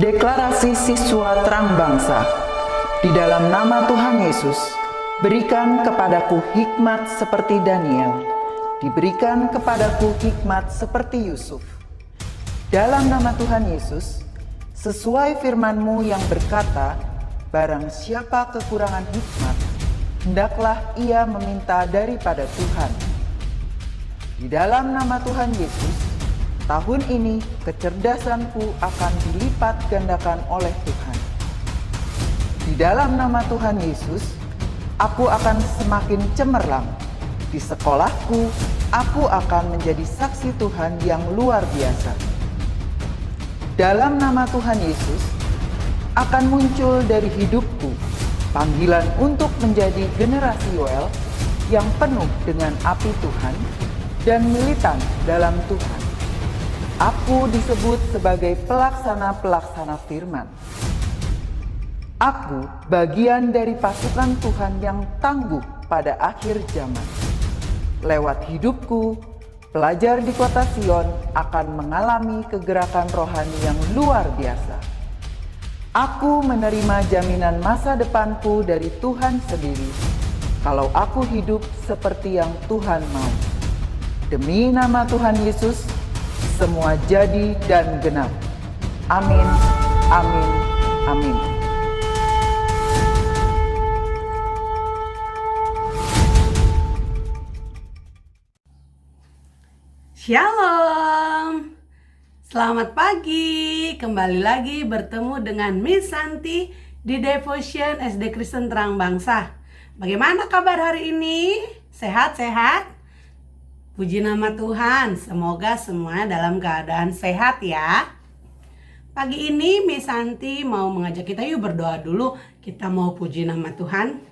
Deklarasi siswa terang bangsa. Di dalam nama Tuhan Yesus, berikan kepadaku hikmat seperti Daniel. Diberikan kepadaku hikmat seperti Yusuf. Dalam nama Tuhan Yesus, sesuai firman-Mu yang berkata, barang siapa kekurangan hikmat, hendaklah ia meminta daripada Tuhan. Di dalam nama Tuhan Yesus, tahun ini kecerdasanku akan dilipat gandakan oleh Tuhan. Di dalam nama Tuhan Yesus, aku akan semakin cemerlang. Di sekolahku, aku akan menjadi saksi Tuhan yang luar biasa. Dalam nama Tuhan Yesus, akan muncul dari hidupku panggilan untuk menjadi generasi Yoel yang penuh dengan api Tuhan dan militan dalam Tuhan. Aku disebut sebagai pelaksana-pelaksana firman. Aku bagian dari pasukan Tuhan yang tangguh pada akhir zaman. Lewat hidupku, pelajar di kota Sion akan mengalami kegerakan rohani yang luar biasa. Aku menerima jaminan masa depanku dari Tuhan sendiri, kalau aku hidup seperti yang Tuhan mau. Demi nama Tuhan Yesus, semua jadi dan genap. Amin, amin, amin. Shalom, selamat pagi. Kembali lagi bertemu dengan Miss Santi di Devotion SD Kristen Terang Bangsa. Bagaimana kabar hari ini? Sehat-sehat? Puji nama Tuhan, semoga semuanya dalam keadaan sehat ya. Pagi ini Miss Santi mau mengajak kita yuk berdoa dulu. Kita mau puji nama Tuhan.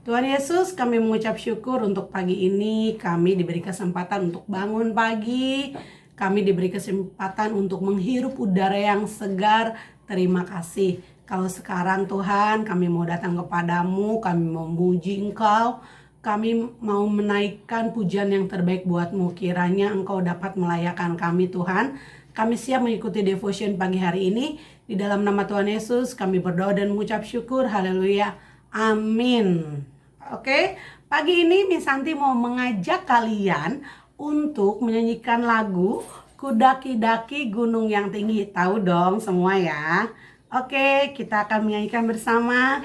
Tuhan Yesus, kami mengucap syukur untuk pagi ini. Kami diberi kesempatan untuk bangun pagi. Kami diberi kesempatan untuk menghirup udara yang segar. Terima kasih. Kalau sekarang Tuhan, kami mau datang kepadamu, kami memuji Engkau. Kami mau menaikkan pujian yang terbaik buat-Mu. Kiranya Engkau dapat melayakan kami Tuhan. Kami siap mengikuti devotion pagi hari ini. Di dalam nama Tuhan Yesus kami berdoa dan mengucap syukur. Haleluya. Amin. Oke, pagi ini Miss Santi mau mengajak kalian untuk menyanyikan lagu Ku Daki-daki Gunung yang Tinggi. Tahu dong semua ya. Oke, kita akan menyanyikan bersama.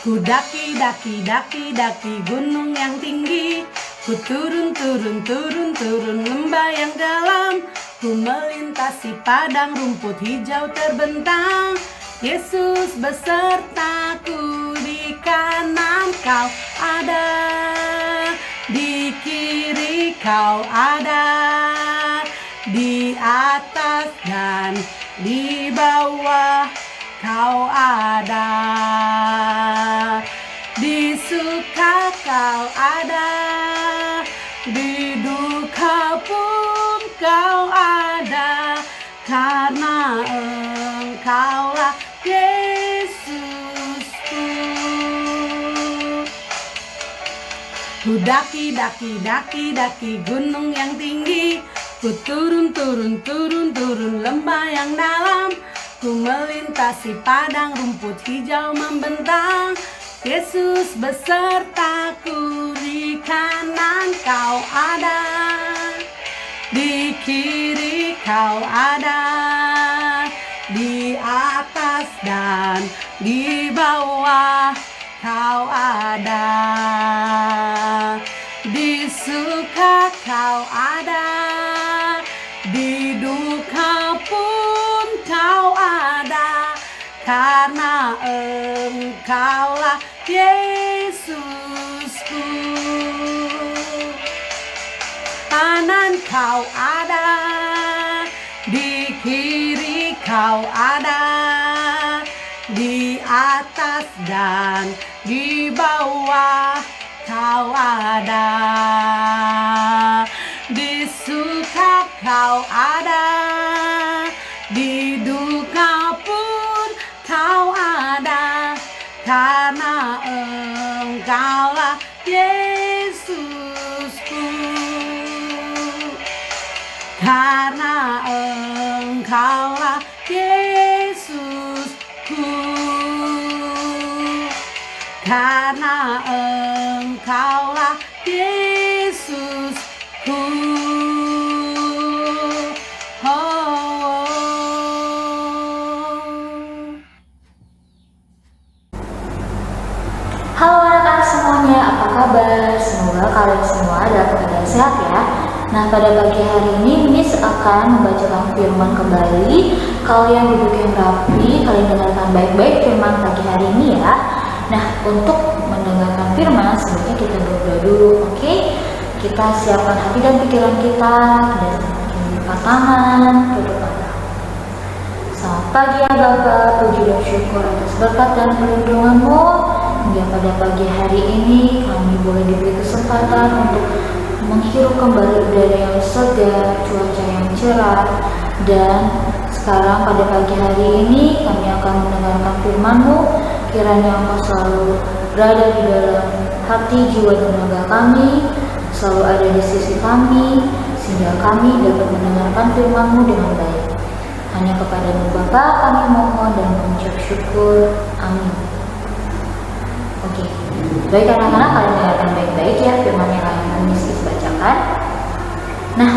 Ku daki gunung yang tinggi. Ku turun lembah yang dalam. Ku melintasi padang rumput hijau terbentang. Yesus besertaku, di kanan Kau ada, di kiri Kau ada, di atas dan di bawah Kau ada, di suka Kau ada, di duka pun Kau ada, karena Engkaulah Yesusku. Ku daki gunung yang tinggi. Ku turun lembah yang dalam. Ku melintasi padang rumput hijau membentang. Yesus besertaku, di kanan Kau ada, di kiri Kau ada, di atas dan di bawah Kau ada, di suka Kau ada, di duka pun Kau ada, karena Engkaulah Yesusku. Kanan Kau ada, di kiri Kau ada, di atas dan di bawah Kau ada, di suka Kau ada, di duka pun Kau ada, karena Engkaulah Yesusku. Engkaulah Yesusku, karena Engkaulah Yesusku. Halo anak-anak semuanya, apa kabar? Semoga kalian semua dalam keadaan sehat ya. Nah, pada pagi hari ini Miss akan membacakan firman kembali. Kalian duduk yang rapi, kalian dengarkan baik-baik firman pagi hari ini ya. Nah, untuk mendengarkan firman sebaiknya kita berdoa dulu, oke? Kita siapkan hati dan pikiran kita dan lipat tangan ke depan. Selamat pagi ya Bapak, puji dan syukur atas berkat dan perlindungan-Mu. Hingga pada pagi hari ini kami boleh diberi kesempatan untuk menghirup kembali udara yang segar, cuaca yang cerah. Dan sekarang pada pagi hari ini kami akan mendengarkan firman-Mu. Kiranya Engkau selalu berada di dalam hati, jiwa, dan raga kami, selalu ada di sisi kami, sehingga kami dapat mendengarkan firman-Mu dengan baik. Hanya kepada-Mu Bapa kami mohon dan mengucap syukur. Amin. Oke, baik anak-anak, kalian dengarkan baik-baik ya firman yang akan Miss bacakan. Nah,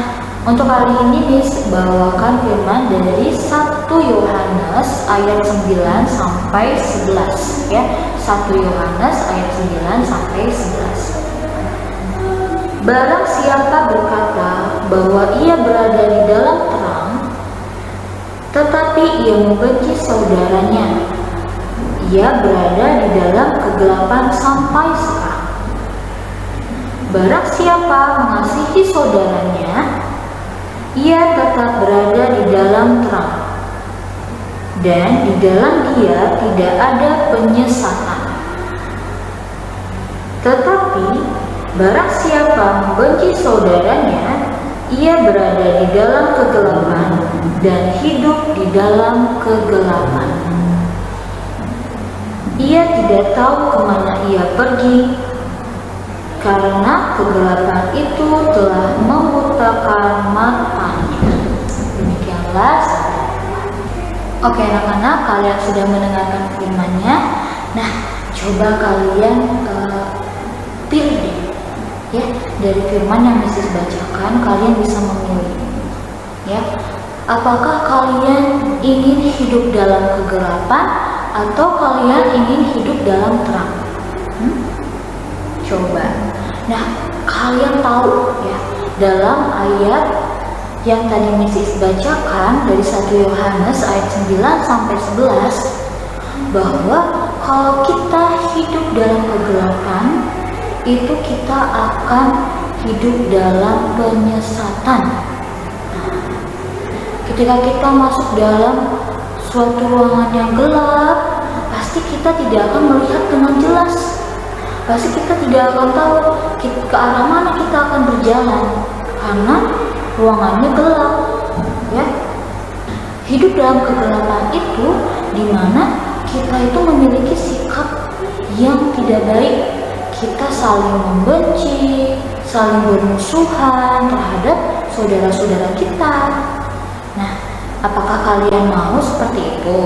untuk kali ini Miss bawakan firman dari 1 Yohanes ayat 9 sampai 11 ya. 1 Yohanes ayat 9 sampai 11. Barang siapa berkata bahwa ia berada di dalam terang, tetapi ia membenci saudaranya, ia berada di dalam kegelapan sampai sekarang. Barang siapa mengasihi saudaranya, ia tetap berada di dalam terang, dan di dalam dia tidak ada penyesatan. Tetapi barang siapa membenci saudaranya, ia berada di dalam kegelapan dan hidup di dalam kegelapan. Ia tidak tahu kemana ia pergi, karena kegelapan itu telah membutakan matanya. Demikianlah sabda Tuhan. Oke anak-anak, kalian sudah mendengarkan firman-Nya. Nah, coba kalian pilih deh ya, dari firman yang Mrs. bacakan, kalian bisa memilih ya. Apakah kalian ingin hidup dalam kegelapan atau kalian ingin hidup dalam terang? Coba. Nah, kalian tahu ya, dalam ayat yang tadi Mrs. bacakan dari 1 Yohanes ayat 9 sampai 11, bahwa kalau kita hidup dalam kegelapan, itu kita akan hidup dalam penyesatan. Ketika kita masuk dalam suatu ruangan yang gelap, pasti kita tidak akan melihat dengan jelas. Pasti kita tidak akan tahu ke arah mana kita akan berjalan, karena ruangannya gelap ya. Hidup dalam kegelapan itu dimana kita itu memiliki sikap yang tidak baik. Kita saling membenci, saling bermusuhan terhadap saudara-saudara kita. Nah, apakah kalian mau seperti itu?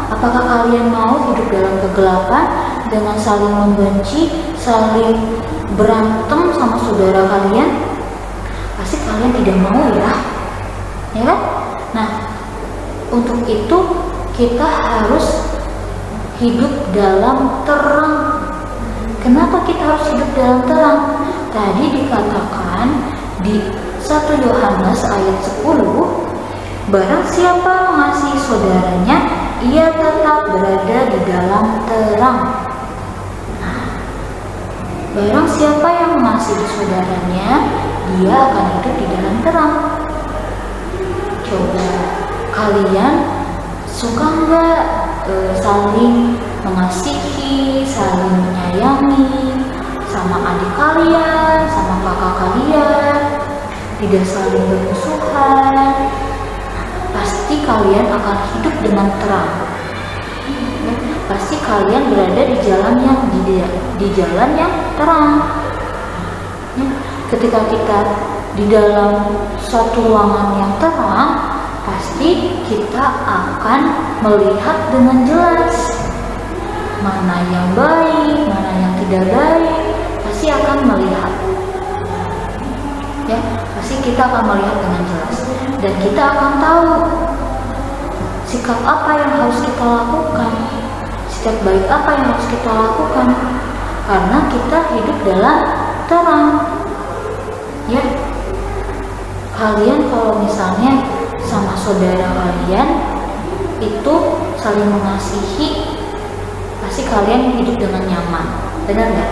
Apakah kalian mau hidup dalam kegelapan dengan saling membenci, saling berantem sama saudara kalian? Pasti kalian tidak mau ya, ya kan? Nah, untuk itu kita harus hidup dalam terang. Kenapa kita harus hidup dalam terang? Tadi dikatakan di 1 Yohanes ayat 10, barang siapa mengasihi saudaranya, ia tetap berada di dalam terang. Nah, barang siapa yang mengasihi saudaranya, dia akan hidup di dalam terang. Coba kalian suka nggak saling mengasihi, saling menyayangi sama adik kalian, sama kakak kalian, tidak saling bermusuhan? Pasti kalian akan hidup dengan terang. Pasti kalian berada di jalan yang terang. Ketika kita di dalam suatu ruangan yang terang, pasti kita akan melihat dengan jelas mana yang baik, mana yang tidak baik, pasti akan melihat. Ya, pasti kita akan melihat dengan jelas dan kita akan tahu sikap apa yang harus kita lakukan, sikap baik apa yang harus kita lakukan, karena kita hidup dalam terang. Ya, kalian kalau misalnya sama saudara kalian itu saling mengasihi, pasti kalian hidup dengan nyaman, benar nggak?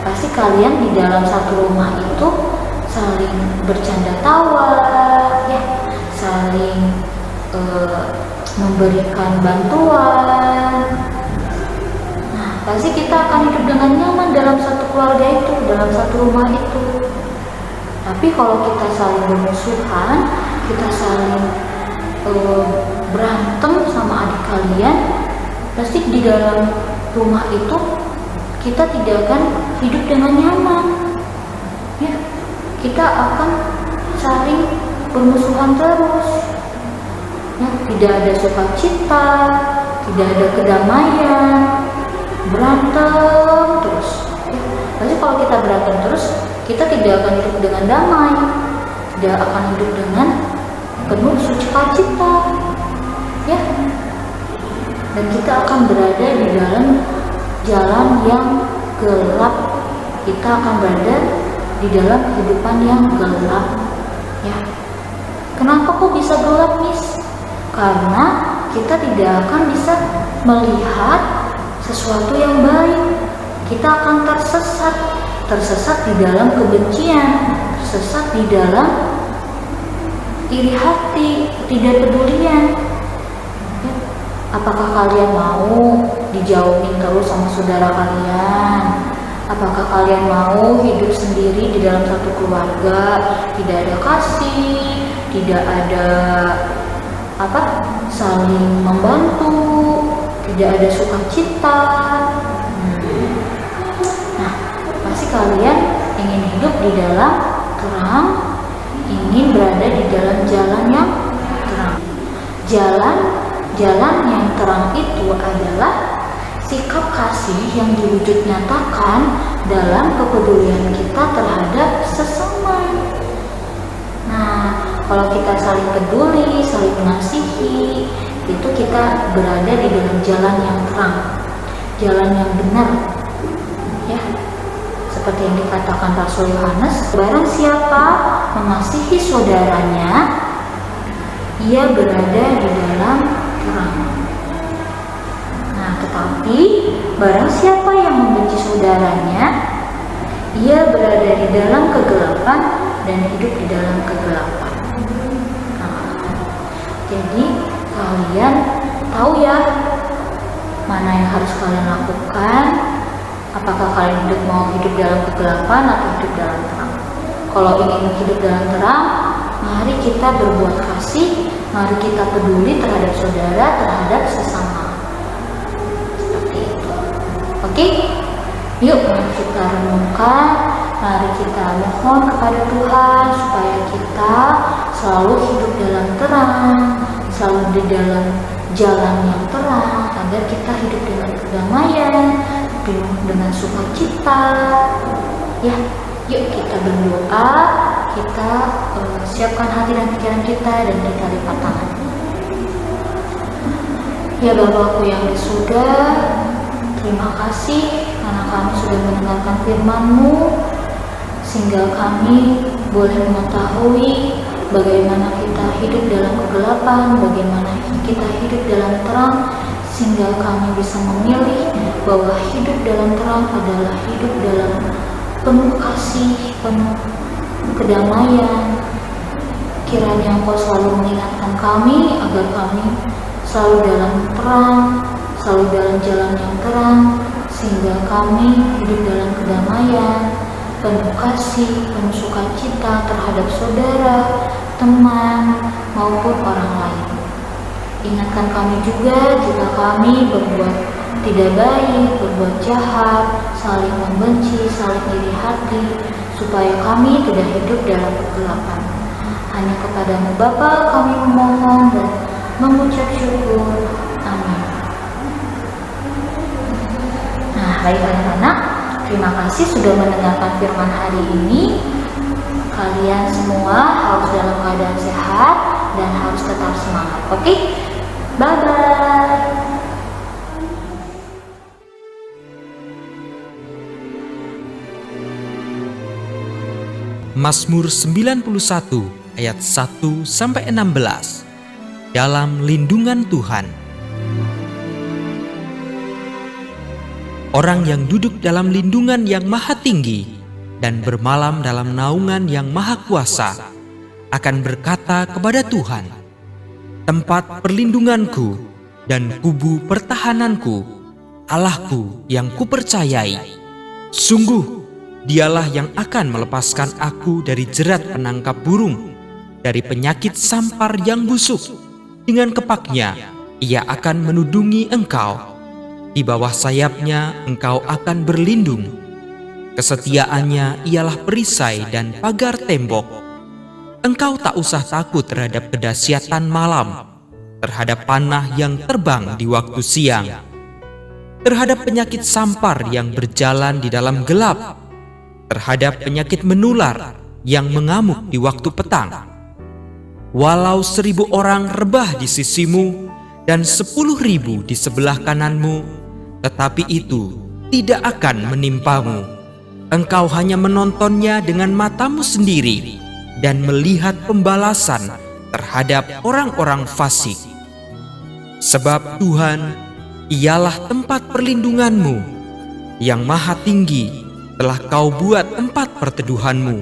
Pasti kalian di dalam satu rumah itu saling bercanda tawa, ya, saling memberikan bantuan. Nah, pasti kita akan hidup dengan nyaman dalam satu keluarga itu, dalam satu rumah itu. Tapi kalau kita saling bermusuhan, kita saling berantem sama adik kalian, pasti di dalam rumah itu kita tidak akan hidup dengan nyaman. Ya, kita akan saling bermusuhan terus. Ya, tidak ada sukacita, tidak ada kedamaian, berantem terus. Ya, pasti kalau kita berantem terus, kita tidak akan hidup dengan damai, tidak akan hidup dengan penuh sukacita, ya. Dan kita akan berada di dalam jalan yang gelap. Kita akan berada di dalam kehidupan yang gelap, ya. Kenapa kok bisa gelap, Miss? Karena kita tidak akan bisa melihat sesuatu yang baik. Kita akan tersesat di dalam kebencian, tersesat di dalam iri hati, tidak pedulian. Ya. Apakah kalian mau dijauhin terus sama saudara kalian? Apakah kalian mau hidup sendiri di dalam satu keluarga, tidak ada kasih, tidak ada saling membantu, tidak ada sukacita? Nah, pasti kalian ingin hidup di dalam terang, ingin berada di dalam jalan yang terang. Jalan yang terang itu adalah sikap kasih yang diwujud nyatakan dalam kepedulian kita terhadap sesama. Nah, kalau kita saling peduli, saling mengasihi, itu kita berada di dalam jalan yang terang, jalan yang benar. Ya, seperti yang dikatakan Rasul Yohanes, barang siapa mengasihi saudaranya, ia berada di dalam terang. Nah, tetapi barang siapa yang membenci saudaranya, ia berada di dalam kegelapan dan hidup di dalam kegelapan. Nah, jadi kalian tahu ya mana yang harus kalian lakukan. Apakah kalian mau hidup dalam kegelapan atau hidup dalam terang? Kalau ingin hidup dalam terang, mari kita berbuat kasih, mari kita peduli terhadap saudara, terhadap sesama. Seperti itu. Oke? Yuk, mari kita renungkan, mari kita mohon kepada Tuhan supaya kita selalu hidup dalam terang, selalu di dalam jalan yang terang, agar kita hidup dengan kedamaian, dengan sukacita. Ya, yuk kita berdoa, kita siapkan hati dan pikiran kita, dan kita lipat tangan. Ya Bapakku yang di surga, terima kasih karena kami sudah mendengarkan firman-Mu, sehingga kami boleh mengetahui bagaimana kita hidup dalam kegelapan, bagaimana kita hidup dalam terang, sehingga kami bisa memilih bahwa hidup dalam terang adalah hidup dalam penuh kasih, penuh kedamaian. Kiranya Engkau selalu mengingatkan kami agar kami selalu dalam terang, selalu dalam jalan yang terang, sehingga kami hidup dalam kedamaian, penuh kasih, penuh sukacita terhadap saudara, teman, maupun orang lain. Ingatkan kami juga jika kami berbuat tidak baik, berbuat jahat, saling membenci, saling iri hati, supaya kami tidak hidup dalam kegelapan. Hanya kepadamu Bapa kami memohon dan mengucap syukur. Amin. Nah, baik anak-anak, terima kasih sudah mendengarkan firman hari ini. Kalian semua harus dalam keadaan sehat dan harus tetap semangat. Oke? Bye-bye. Mazmur 91 ayat 1-16. Dalam lindungan Tuhan. Orang yang duduk dalam lindungan yang maha tinggi dan bermalam dalam naungan yang maha kuasa akan berkata kepada Tuhan, tempat perlindunganku dan kubu pertahananku, Allahku yang kupercayai. Sungguh Dialah yang akan melepaskan aku dari jerat penangkap burung, dari penyakit sampar yang busuk. Dengan kepaknya, ia akan menudungi engkau. Di bawah sayapnya, engkau akan berlindung. Kesetiaannya ialah perisai dan pagar tembok. Engkau tak usah takut terhadap kedahsyatan malam, terhadap panah yang terbang di waktu siang, terhadap penyakit sampar yang berjalan di dalam gelap, terhadap penyakit menular yang mengamuk di waktu petang. Walau 1000 orang rebah di sisimu dan 10.000 di sebelah kananmu, tetapi itu tidak akan menimpamu. Engkau hanya menontonnya dengan matamu sendiri dan melihat pembalasan terhadap orang-orang fasik. Sebab Tuhan ialah tempat perlindunganmu, yang maha tinggi telah kau buat tempat perteduhanmu.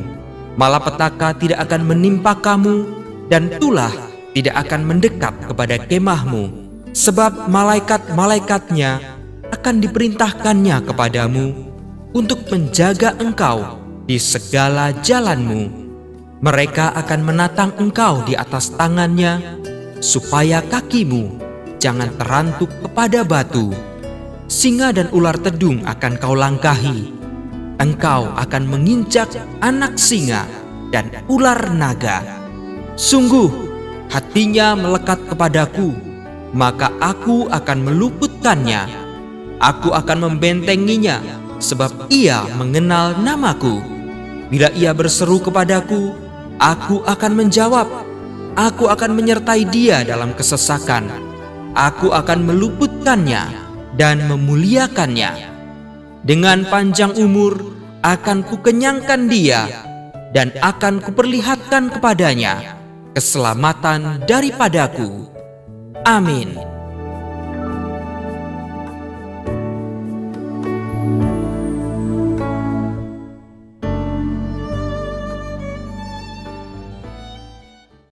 Malapetaka tidak akan menimpa kamu, dan tulah tidak akan mendekat kepada kemahmu. Sebab malaikat-malaikatnya akan diperintahkannya kepadamu untuk menjaga engkau di segala jalanmu. Mereka akan menatang engkau di atas tangannya, supaya kakimu jangan terantuk kepada batu. Singa dan ular tedung akan kau langkahi. Engkau akan menginjak anak singa dan ular naga. Sungguh, hatinya melekat kepadaku, maka aku akan meluputkannya. Aku akan membentenginya, sebab ia mengenal namaku. Bila ia berseru kepadaku, aku akan menjawab. Aku akan menyertai dia dalam kesesakan. Aku akan meluputkannya dan memuliakannya. Dengan panjang umur akan kukenyangkan dia, dan akan kuperlihatkan kepadanya keselamatan daripadaku. Amin.